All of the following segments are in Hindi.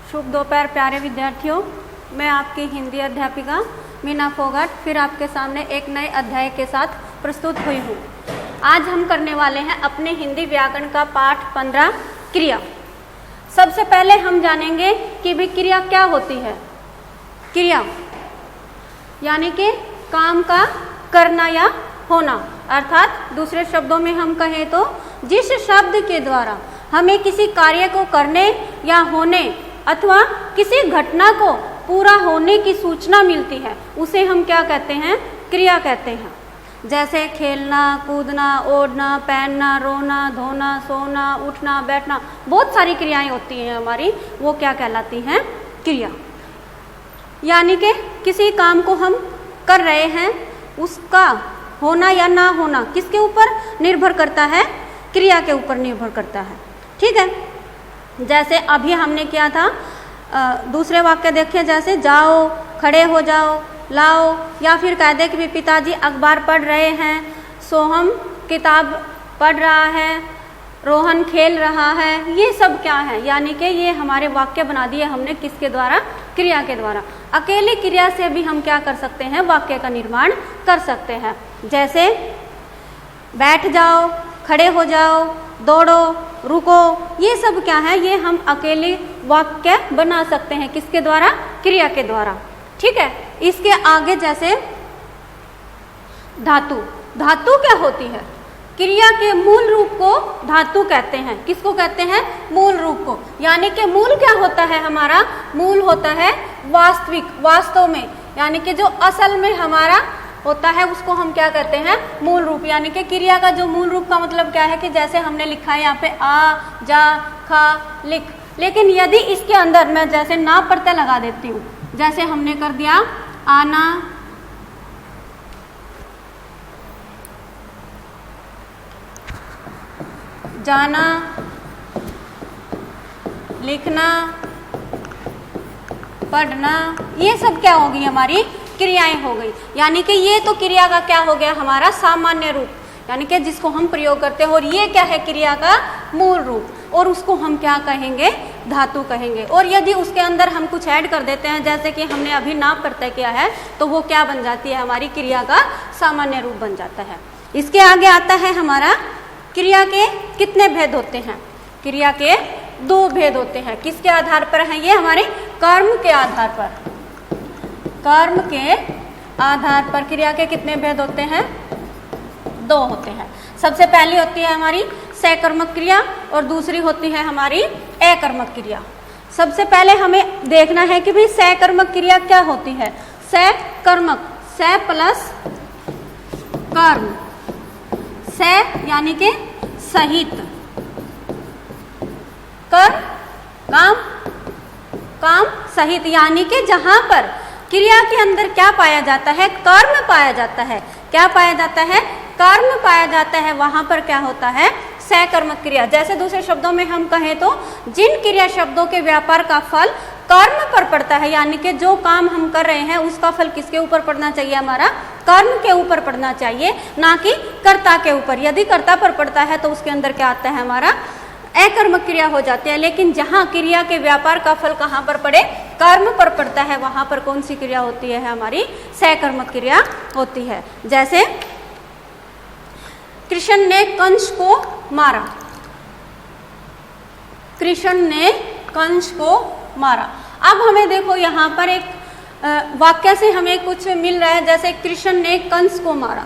शुभ दोपहर प्यारे विद्यार्थियों, मैं आपकी हिंदी अध्यापिका मीना फोगाट फिर आपके सामने एक नए अध्याय के साथ प्रस्तुत हुई हूँ। आज हम करने वाले हैं अपने हिंदी व्याकरण का पाठ 15 क्रिया। सबसे पहले हम जानेंगे कि भी क्रिया क्या होती है। क्रिया यानी कि काम का करना या होना, अर्थात दूसरे शब्दों में हम कहें तो जिस शब्द के द्वारा हमें किसी कार्य को करने या होने अथवा किसी घटना को पूरा होने की सूचना मिलती है उसे हम क्या कहते हैं, क्रिया कहते हैं। जैसे खेलना, कूदना, ओढ़ना, पहनना, रोना, धोना, सोना, उठना, बैठना, बहुत सारी क्रियाएं होती हैं हमारी, वो क्या कहलाती हैं, क्रिया। यानी कि किसी काम को हम कर रहे हैं, उसका होना या ना होना किसके ऊपर निर्भर करता है, क्रिया के ऊपर निर्भर करता है। ठीक है, जैसे अभी हमने किया था, दूसरे वाक्य देखिए, जैसे जाओ, खड़े हो जाओ, लाओ, या फिर कह दे कि भी पिताजी अखबार पढ़ रहे हैं, सोहम किताब पढ़ रहा है, रोहन खेल रहा है। ये सब क्या है, यानी कि ये हमारे वाक्य बना दिए हमने किसके द्वारा, क्रिया के द्वारा। अकेली क्रिया से भी हम क्या कर सकते हैं, वाक्य का निर्माण कर सकते हैं। जैसे बैठ जाओ, खड़े हो जाओ, दौड़ो, रुको, ये सब क्या है, ये हम अकेले वाक्य बना सकते हैं किसके द्वारा, क्रिया के द्वारा। ठीक है, इसके आगे जैसे धातु। धातु क्या होती है, क्रिया के मूल रूप को धातु कहते हैं। किसको कहते हैं, मूल रूप को। यानी कि मूल क्या होता है हमारा, मूल होता है वास्तविक, वास्तव में, यानी कि जो असल में हमारा होता है उसको हम क्या कहते हैं, मूल रूप। यानी कि क्रिया का जो मूल रूप का मतलब क्या है कि जैसे हमने लिखा है यहाँ पे आ, जा, खा, लिख, लेकिन यदि इसके अंदर मैं जैसे ना प्रत्यय लगा देती हूँ, जैसे हमने कर दिया आना, जाना, लिखना, पढ़ना, ये सब क्या होगी, हमारी क्रियाएं हो गई। यानी कि ये तो क्रिया का क्या हो गया, हमारा सामान्य रूप, यानी कि जिसको हम प्रयोग करते हैं। और ये क्या है, क्रिया का मूल रूप, और उसको हम क्या कहेंगे, धातु कहेंगे। और यदि उसके अंदर हम कुछ ऐड कर देते हैं, जैसे कि हमने अभी ना प्रत्यय किया है, तो वो क्या बन जाती है, हमारी क्रिया का सामान्य रूप बन जाता है। इसके आगे आता है हमारा, क्रिया के कितने भेद होते हैं, क्रिया के 2 भेद होते हैं। किसके आधार पर है ये, हमारे कर्म के आधार पर। कर्म के आधार पर क्रिया के कितने भेद होते हैं, 2 होते हैं। सबसे पहली होती है हमारी सकर्मक क्रिया और दूसरी होती है हमारी अकर्मक क्रिया। सबसे पहले हमें देखना है कि भाई सकर्मक क्रिया क्या होती है। सकर्मक, स प्लस कर्म, स यानी कि सहित, कर काम, काम सहित, यानी कि जहां पर क्रिया के अंदर क्या पाया जाता है, कर्म पाया जाता है। क्या पाया जाता है, कर्म पाया जाता है, वहां पर क्या होता है, सकर्मक क्रिया। जैसे दूसरे शब्दों में हम कहें तो जिन क्रिया शब्दों के व्यापार का फल कर्म पर पड़ता है, यानी कि जो काम हम कर रहे हैं उसका फल किसके ऊपर पड़ना चाहिए, हमारा कर्म के ऊपर पड़ना चाहिए, ना कि कर्ता के ऊपर। यदि कर्ता पर पड़ता है तो उसके अंदर क्या आता है, हमारा अकर्मक क्रिया हो जाती है। लेकिन जहाँ क्रिया के व्यापार का फल कहाँ पर पड़े, कर्म पर पड़ता है, वहां पर कौन सी क्रिया होती है, हमारी सकर्मक क्रिया होती है। जैसे कृष्ण ने कंस को मारा, कृष्ण ने कंस को मारा। अब हमें देखो यहाँ पर एक वाक्य से हमें कुछ मिल रहा है, जैसे कृष्ण ने कंस को मारा,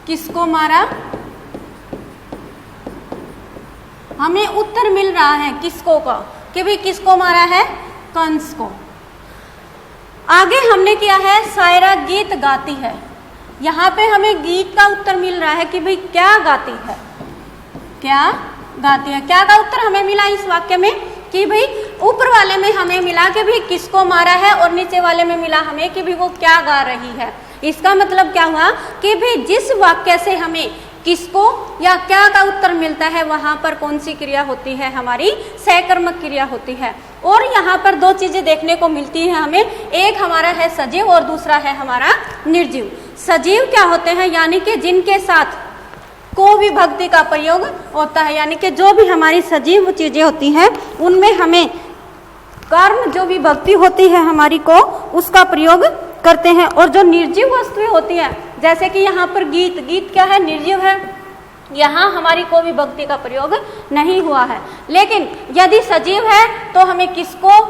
किसको मारा, हमें उत्तर मिल रहा है किसको का, कि भाई किसको मारा है, कंस को। आगे हमने किया है शायरा गीत गाती है, यहाँ पे हमें गीत का उत्तर मिल रहा है कि भाई क्या गाती है, क्या गाती है। क्या का उत्तर हमें मिला इस वाक्य में कि भाई ऊपर वाले में हमें मिला कि भाई किसको मारा है, और नीचे वाले में मिला हमें कि भाई वो क्या गा रही है। इसका मतलब क्या हुआ कि भाई जिस वाक्य से हमें किसको या क्या का उत्तर मिलता है, वहां पर कौन सी क्रिया होती है, हमारी सकर्मक क्रिया होती है। और यहाँ पर 2 चीजें देखने को मिलती हैं हमें, एक हमारा है सजीव और दूसरा है हमारा निर्जीव। सजीव क्या होते हैं, यानी कि जिनके साथ को विभक्ति का प्रयोग होता है, यानी कि जो भी हमारी सजीव चीजें होती हैं उनमें हमें कर्म जो विभक्ति होती है हमारी को उसका प्रयोग करते हैं। और जो निर्जीव वस्तुएं होती हैं, जैसे कि यहाँ पर गीत, गीत क्या है, निर्जीव है, यहाँ हमारी को विभक्ति का प्रयोग नहीं हुआ है। लेकिन यदि सजीव है तो हमें किसको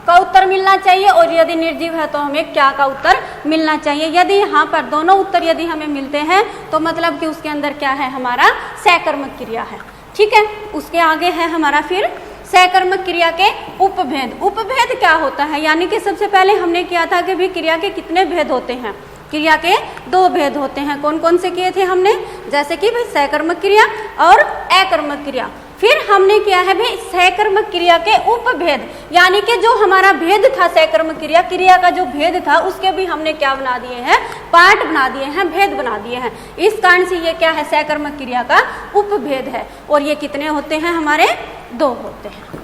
का उत्तर मिलना चाहिए, और यदि निर्जीव है तो हमें क्या का उत्तर मिलना चाहिए। यदि यहाँ पर दोनों उत्तर यदि हमें मिलते हैं तो मतलब कि उसके अंदर क्या है, हमारा सकर्मक क्रिया है। ठीक है, उसके आगे है हमारा फिर सकर्मक क्रिया के उपभेद। उपभेद क्या होता है, यानी कि सबसे पहले हमने किया था कि भी क्रिया के कितने भेद होते हैं। क्रिया के दो भेद होते हैं। कौन कौन से किए थे हमने, जैसे कि भाई सकर्मक क्रिया और अकर्मक क्रिया। फिर हमने किया है भाई सकर्मक क्रिया के उपभेद, यानी कि जो हमारा भेद था सकर्मक क्रिया, क्रिया का जो भेद था उसके भी हमने क्या बना दिए हैं, पार्ट बना दिए हैं, भेद बना दिए हैं। इस कारण से ये क्या है, सकर्मक क्रिया का उपभेद है। और ये कितने होते हैं, हमारे दो होते हैं।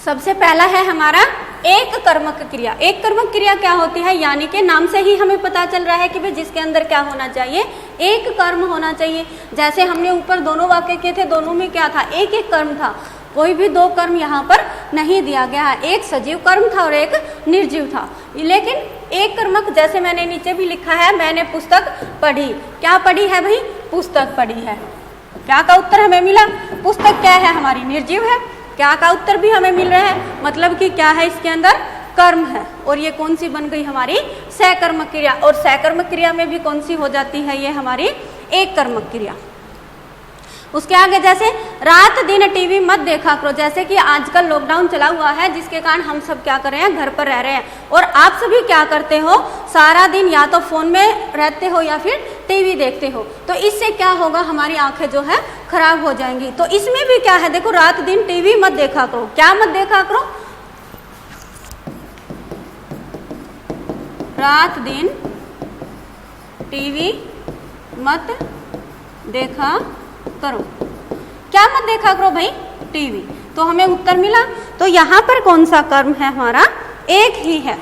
सबसे पहला है हमारा एक कर्मक क्रिया। एक कर्मक क्रिया क्या होती है, यानी कि नाम से ही हमें पता चल रहा है कि भाई जिसके अंदर क्या होना चाहिए, एक कर्म होना चाहिए। जैसे हमने ऊपर दोनों वाक्य किए थे, दोनों में क्या था, एक एक कर्म था, कोई भी दो कर्म यहाँ पर नहीं दिया गया है। एक सजीव कर्म था और एक निर्जीव था। लेकिन एक कर्मक, जैसे मैंने नीचे भी लिखा है, मैंने पुस्तक पढ़ी। क्या पढ़ी है भाई, पुस्तक पढ़ी है। क्या का उत्तर हमें मिला, पुस्तक क्या है, हमारी निर्जीव है। क्या का उत्तर भी हमें मिल रहा है, मतलब कि क्या है, इसके अंदर कर्म है। और ये कौन सी बन गई, हमारी सकर्मक क्रिया। और सकर्मक क्रिया में भी कौन सी हो जाती है, ये हमारी एक कर्मक क्रिया। उसके आगे जैसे रात दिन टीवी मत देखा करो। जैसे कि आजकल लॉकडाउन चला हुआ है, जिसके कारण हम सब क्या कर रहे हैं, घर पर रह रहे हैं। और आप सभी क्या करते हो, सारा दिन या तो फोन में रहते हो या फिर टीवी देखते हो। तो इससे क्या होगा, हमारी आंखें जो है खराब हो जाएंगी। तो इसमें भी क्या है, देखो रात दिन टीवी मत देखा करो। क्या मत देखा करो, रात दिन टीवी मत देखा करो। क्या मत देखा करो भाई, टीवी। तो हमें उत्तर मिला। तो यहाँ पर कौन सा कर्म है, हमारा एक ही है,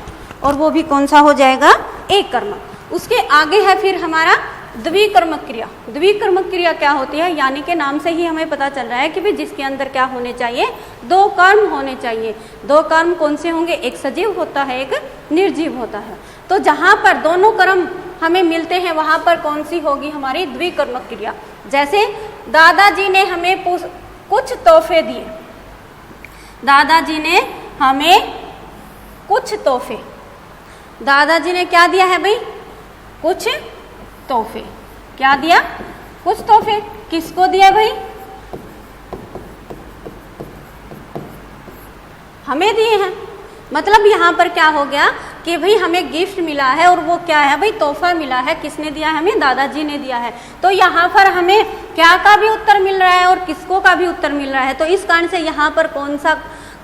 और वो भी कौन सा हो जाएगा, एक कर्म। उसके आगे है फिर हमारा द्विकर्मक क्रिया। द्विकर्मक क्रिया क्या होती है, यानी कि नाम से ही हमें पता चल रहा है कि भाई जिसके अंदर क्या होने चाहिए, दो कर्म होने चाहिए। दो कर्म कौन से होंगे, एक सजीव होता है, एक निर्जीव होता है। तो जहाँ पर दोनों कर्म हमें मिलते हैं वहां पर कौन सी होगी, हमारी द्विकर्मक क्रिया। जैसे दादाजी ने हमें कुछ तोहफे दिए। दादाजी ने हमें कुछ तोहफे, दादाजी ने क्या दिया है भाई, कुछ तोहफे। क्या दिया, कुछ तोहफे। किसको दिया भाई, हमें दिए हैं। मतलब यहाँ पर क्या हो गया कि भाई हमें गिफ्ट मिला है, और वो क्या है भाई, तोहफा मिला है। किसने दिया है, हमें दादाजी ने दिया है। तो यहाँ पर हमें क्या का भी उत्तर मिल रहा है और किसको का भी उत्तर मिल रहा है। तो इस कारण से यहाँ पर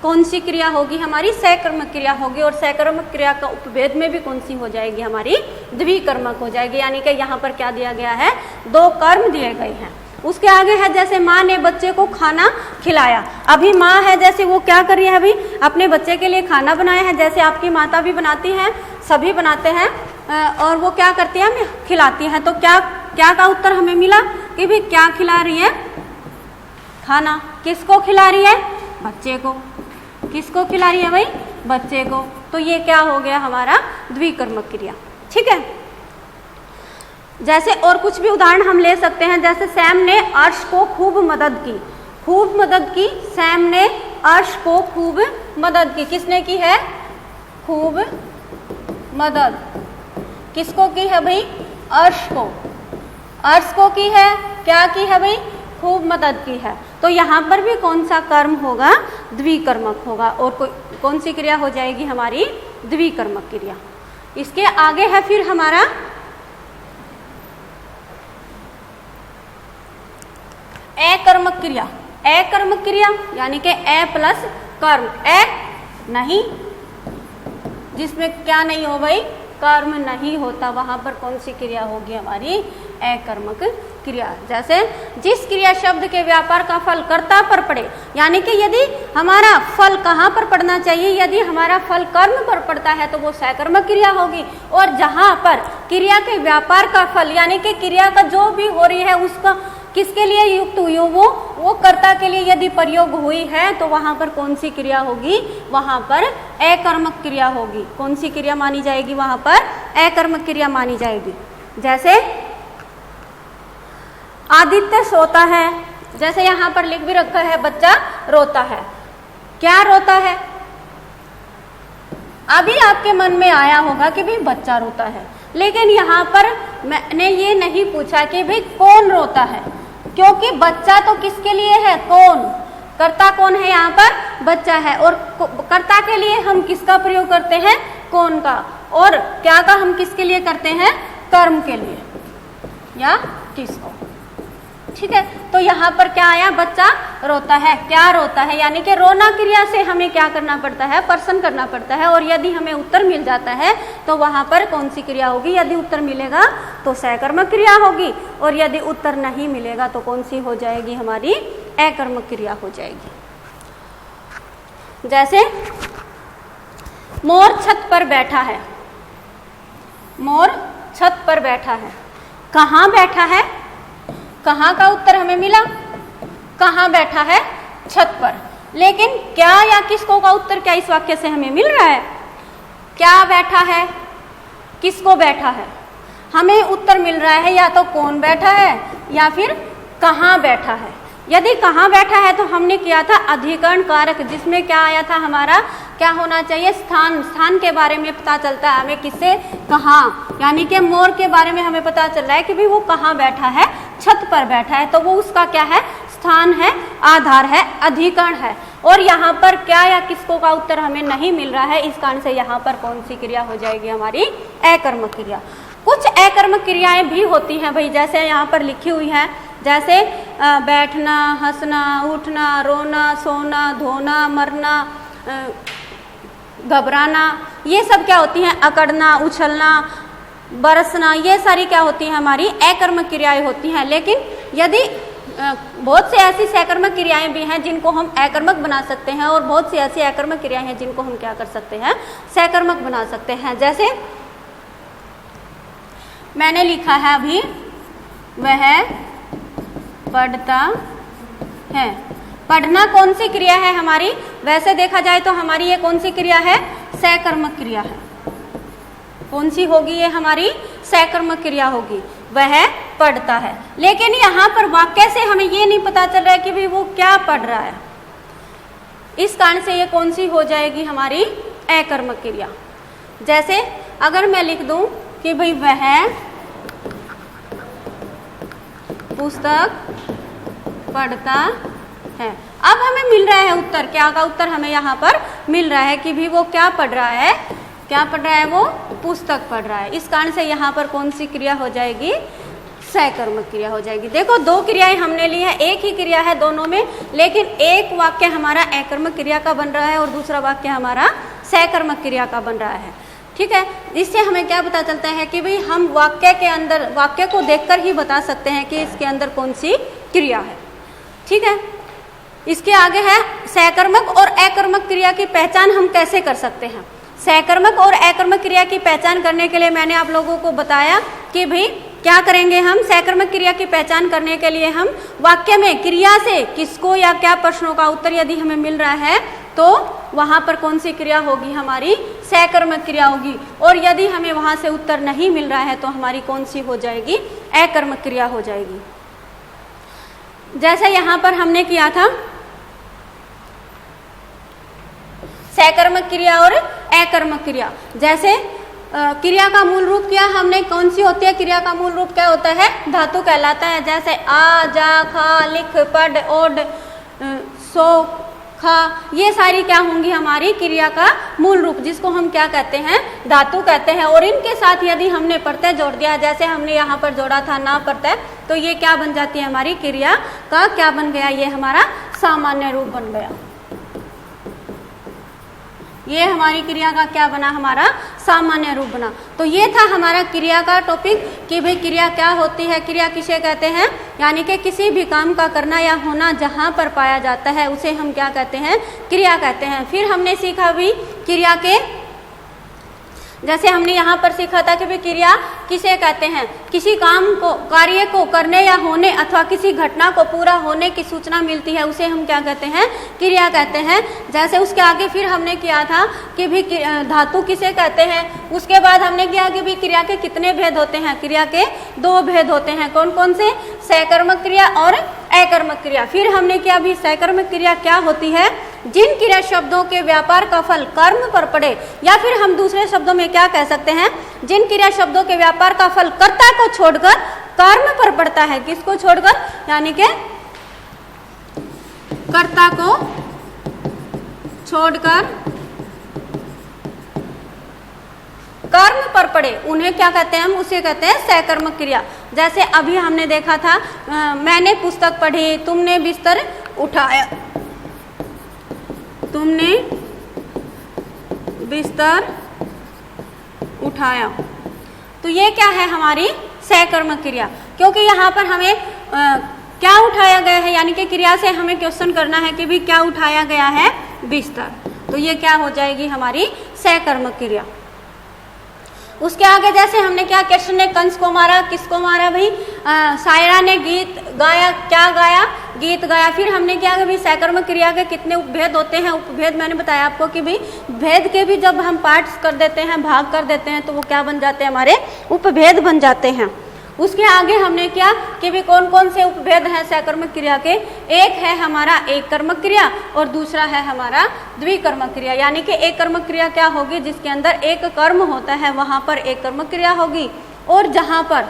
कौन सी क्रिया होगी, हमारी सकर्मक क्रिया होगी। और सकर्मक क्रिया का उपभेद में भी कौन सी हो जाएगी, हमारी द्विकर्मक हो जाएगी। यानी कि यहाँ पर क्या दिया गया है, दो कर्म दिए गए हैं। उसके आगे है जैसे माँ ने बच्चे को खाना खिलाया। अभी माँ है, जैसे वो क्या कर रही है भाई, अपने बच्चे के लिए खाना बनाया है। जैसे आपकी माता भी बनाती हैं, सभी बनाते हैं, और वो क्या करती है, हमें खिलाती है। तो क्या का उत्तर हमें मिला कि भाई क्या खिला रही है, खाना। किसको खिला रही है, बच्चे को। किसको खिला रही है भाई, बच्चे को। तो ये क्या हो गया, हमारा द्विकर्मक क्रिया। ठीक है, जैसे और कुछ भी उदाहरण हम ले सकते हैं। जैसे सैम ने अर्श को खूब मदद की। खूब मदद की, सैम ने अर्श को खूब मदद की। किसने की है, खूब मदद। किसको की है भाई, अर्श को। अर्श को की है, क्या की है भाई, खूब मदद की है। तो यहाँ पर भी कौन सा कर्म होगा, द्विकर्मक होगा। और कौन सी क्रिया हो जाएगी, हमारी द्विकर्मक क्रिया। इसके आगे है फिर हमारा अकर्मक क्रिया। अकर्मक क्रिया यानी कि अ प्लस कर्म। अ नहीं, जिसमें क्या नहीं हो भाई, कर्म नहीं होता, वहां पर कौन सी क्रिया होगी, हमारी अकर्मक क्रिया। जैसे जिस क्रिया शब्द के व्यापार का फल कर्ता पर पड़े, यानी कि यदि हमारा फल कहाँ पर पड़ना चाहिए, यदि हमारा फल कर्म पर पड़ता है तो वो सकर्मक क्रिया होगी। और जहाँ पर क्रिया के व्यापार का फल यानी कि क्रिया का जो भी हो रही है उसका किसके लिए युक्त हुई हो, वो कर्ता के लिए यदि प्रयोग हुई है तो वहां पर कौन सी क्रिया होगी, वहां पर अकर्मक क्रिया होगी। कौन सी क्रिया मानी जाएगी, वहां पर अकर्मक क्रिया मानी जाएगी। जैसे आदित्य सोता है, जैसे यहाँ पर लिख भी रखा है बच्चा रोता है। क्या रोता है, अभी आपके मन में आया होगा कि भाई बच्चा रोता है, लेकिन यहाँ पर मैंने ये नहीं पूछा कि भाई कौन रोता है, क्योंकि बच्चा तो किसके लिए है, कौन, कर्ता कौन है, यहाँ पर बच्चा है। और कर्ता के लिए हम किसका प्रयोग करते हैं, कौन का, और क्या का हम किसके लिए करते हैं, कर्म के लिए या किसको। ठीक है, तो यहाँ पर क्या आया, बच्चा रोता है। क्या रोता है, यानी कि रोना क्रिया से हमें क्या करना पड़ता है, प्रश्न करना पड़ता है। और यदि हमें उत्तर मिल जाता है तो वहां पर कौन सी क्रिया होगी, यदि उत्तर मिलेगा तो सकर्मक क्रिया होगी, और यदि उत्तर नहीं मिलेगा तो कौन सी हो जाएगी, हमारी अकर्मक क्रिया हो जाएगी। जैसे मोर छत पर बैठा है, मोर छत पर बैठा है, कहाँ बैठा है, कहाँ का उत्तर हमें मिला, कहाँ बैठा है, छत पर। लेकिन क्या या किसको का उत्तर क्या इस वाक्य से हमें मिल रहा है, क्या बैठा है, किसको बैठा है, हमें उत्तर मिल रहा है या तो कौन बैठा है या फिर कहाँ बैठा है। यदि कहाँ बैठा है तो हमने किया था अधिकरण कारक, जिसमें क्या आया था, हमारा क्या होना चाहिए, स्थान। स्थान के बारे में पता चलता है हमें, किससे, कहाँ, यानी कि मोर के बारे में हमें पता चल रहा है कि भाई वो कहाँ बैठा है, छत पर बैठा है, तो वो उसका क्या है, स्थान है, आधार है, अधिकरण है। और यहाँ पर क्या या किसको का उत्तर हमें नहीं मिल रहा है, इस कारण से यहाँ पर कौन सी क्रिया हो जाएगी, हमारी अकर्मक क्रिया। कुछ अकर्मक क्रियाएं भी होती हैं भाई, जैसे यहाँ पर लिखी हुई है, जैसे बैठना, हंसना, उठना, रोना, सोना, धोना, मरना, घबराना, ये सब क्या होती हैं, अकड़ना, उछलना, बरसना, ये सारी क्या होती हैं, हमारी अकर्मक क्रियाएं होती हैं। लेकिन यदि बहुत सी ऐसी सकर्मक क्रियाएं भी हैं जिनको हम अकर्मक बना सकते हैं, और बहुत सी ऐसी अकर्मक क्रियाएं हैं जिनको हम क्या कर सकते हैं, सकर्मक बना सकते हैं। जैसे मैंने लिखा है अभी, वह पढ़ता है। पढ़ना कौन सी क्रिया है हमारी, वैसे देखा जाए तो हमारी ये कौन सी क्रिया है, सकर्मक क्रिया है। कौन सी होगी ये, हमारी सकर्मक क्रिया होगी, वह पढ़ता है। लेकिन यहाँ पर वाक्य से हमें ये नहीं पता चल रहा है कि भाई वो क्या पढ़ रहा है, इस कारण से ये कौन सी हो जाएगी, हमारी अकर्मक क्रिया। जैसे अगर मैं लिख दूं कि भाई वह पुस्तक पढ़ता है, अब हमें मिल रहा है उत्तर, क्या का उत्तर हमें यहाँ पर मिल रहा है कि भी वो क्या पढ़ रहा है, क्या पढ़ रहा है, वो पुस्तक पढ़ रहा है। इस कारण से यहाँ पर कौन सी क्रिया हो जाएगी, सकर्मक क्रिया हो जाएगी। देखो दो क्रियाएं हमने ली है, एक ही क्रिया है दोनों में, लेकिन एक वाक्य हमारा अकर्मक क्रिया का बन रहा है और दूसरा वाक्य हमारा सकर्मक क्रिया का बन रहा है। ठीक है, इससे हमें क्या पता चलता है कि भाई हम वाक्य के अंदर, वाक्य को देखकर ही बता सकते हैं कि इसके अंदर कौन सी क्रिया है। ठीक है, इसके आगे है सकर्मक और अकर्मक क्रिया की पहचान हम कैसे कर सकते हैं। सकर्मक और अकर्मक क्रिया की पहचान करने के लिए मैंने आप लोगों को बताया कि भाई क्या करेंगे हम, सकर्मक क्रिया की पहचान करने के लिए हम वाक्य में क्रिया से किसको या क्या प्रश्नों का उत्तर यदि हमें मिल रहा है तो वहां पर कौन सी क्रिया होगी, हमारी सकर्मक क्रिया होगी। और यदि हमें वहां से उत्तर नहीं मिल रहा है तो हमारी कौन सी हो जाएगी, अकर्मक क्रिया हो जाएगी। जैसे यहाँ पर हमने किया था सकर्मक क्रिया और अकर्मक क्रिया। जैसे क्रिया का मूल रूप किया हमने, कौन सी होती है क्रिया का मूल रूप, क्या होता है, धातु कहलाता है। जैसे आ, जा, खा, लिख, पढ़, ओढ़, सो, खा, ये सारी क्या होंगी, हमारी क्रिया का मूल रूप, जिसको हम क्या कहते हैं, धातु कहते हैं। और इनके साथ यदि हमने प्रत्यय जोड़ दिया, जैसे हमने यहाँ पर जोड़ा था ना प्रत्यय, तो ये क्या बन जाती है, हमारी क्रिया का क्या बन गया, ये हमारा सामान्य रूप बन गया। ये हमारी क्रिया का क्या बना, हमारा सामान्य रूप बना। तो ये था हमारा क्रिया का टॉपिक कि भाई क्रिया क्या होती है, क्रिया किसे कहते हैं, यानी कि किसी भी काम का करना या होना जहाँ पर पाया जाता है उसे हम क्या कहते हैं, क्रिया कहते हैं। फिर हमने सीखा भी क्रिया के, जैसे हमने यहाँ पर सीखा था कि भाई क्रिया किसे कहते हैं, किसी काम को, कार्य को करने या होने अथवा किसी घटना को पूरा होने की सूचना मिलती है उसे हम क्या कहते हैं, क्रिया कहते हैं। जैसे उसके आगे फिर हमने किया था कि भी धातु किसे कहते हैं, उसके बाद हमने किया कि भी क्रिया के कितने भेद होते हैं, क्रिया के 2 भेद होते हैं, कौन कौन से, सकर्मक क्रिया और अकर्मक क्रिया। फिर हमने किया भी सकर्मक क्रिया क्या होती है, जिन क्रिया शब्दों के व्यापार का फल कर्म पर पड़े, या फिर हम दूसरे शब्दों में क्या कह सकते हैं, जिन क्रिया शब्दों के व्यापार का फल कर्ता को छोड़कर कर्म पर पड़ता है। किसको छोड़कर, यानी कि कर्ता को छोड़कर कर्म पर पड़े, उन्हें क्या कहते हैं, हम उसे कहते हैं सकर्मक क्रिया। जैसे अभी हमने देखा था, मैंने पुस्तक पढ़ी, तुमने बिस्तर उठाया, तुमने बिस्तर उठाया, तो ये क्या है, हमारी सकर्मक क्रिया। क्योंकि यहाँ पर हमें क्या उठाया गया है, यानी कि क्रिया से हमें क्वेश्चन करना है कि भी क्या उठाया गया है, बिस्तर, तो ये क्या हो जाएगी, हमारी सकर्मक क्रिया। उसके आगे जैसे हमने क्या, कृष्ण ने कंस को मारा, किसको मारा भाई, शायरा ने गीत गाया, क्या गाया, गीत गाया। फिर हमने क्या कि भाई सकर्मक क्रिया के कितने उपभेद होते हैं, उपभेद मैंने बताया आपको कि भाई भेद के भी जब हम पार्ट्स कर देते हैं, भाग कर देते हैं, तो वो क्या बन जाते हैं, हमारे उपभेद बन जाते हैं। उसके आगे हमने क्या कि भी कौन कौन से उपभेद हैं सकर्मक क्रिया के, एक है हमारा एक कर्मक क्रिया और दूसरा है हमारा द्विकर्मक क्रिया। यानी कि एक कर्मक क्रिया क्या होगी, जिसके अंदर एक कर्म होता है वहाँ पर एक कर्मक क्रिया होगी, और जहाँ पर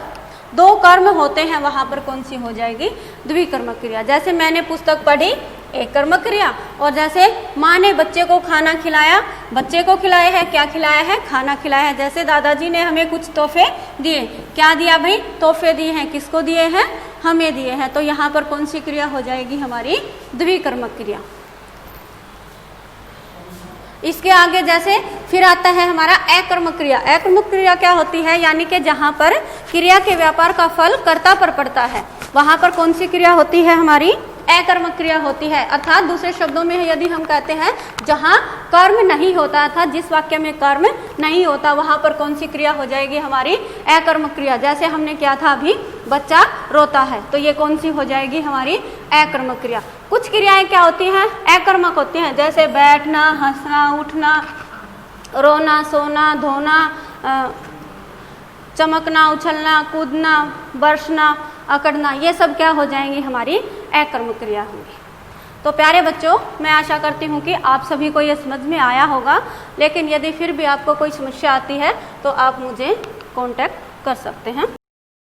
2 कर्म होते हैं वहाँ पर कौन सी हो जाएगी, द्विकर्मक क्रिया। जैसे मैंने पुस्तक पढ़ी, एक कर्मक क्रिया, और जैसे माँ ने बच्चे को खाना खिलाया, बच्चे को खिलाया है, क्या खिलाया है, खाना खिलाया है। जैसे दादाजी ने हमें कुछ तोहफे दिए, क्या दिया भाई, तोहफे दिए हैं, किसको दिए हैं, हमें दिए हैं, तो यहाँ पर कौन सी क्रिया हो जाएगी, हमारी द्विकर्मक क्रिया। इसके आगे जैसे फिर आता है हमारा अकर्मक क्रिया। अकर्मक क्रिया क्या होती है, यानी कि जहाँ पर क्रिया के व्यापार का फल कर्ता पर पड़ता है, वहाँ पर कौन सी क्रिया होती है, हमारी अकर्मक क्रिया होती है। अर्थात दूसरे शब्दों में यदि हम कहते हैं जहाँ कर्म नहीं होता, अर्थात जिस वाक्य में कर्म नहीं होता, वहाँ पर कौन सी क्रिया हो जाएगी, हमारी अकर्मक क्रिया। जैसे हमने क्या था अभी, बच्चा रोता है, तो ये कौन सी हो जाएगी, हमारी अकर्मक क्रिया। कुछ क्रियाएं क्या होती हैं, अकर्मक होती हैं, जैसे बैठना, हंसना, उठना, रोना, सोना, धोना, चमकना, उछलना, कूदना, बरसना, अकड़ना, ये सब क्या हो जाएंगी, हमारी अकर्मक क्रिया होंगी। तो प्यारे बच्चों, मैं आशा करती हूँ कि आप सभी को ये समझ में आया होगा, लेकिन यदि फिर भी आपको कोई समस्या आती है तो आप मुझे कांटेक्ट कर सकते हैं।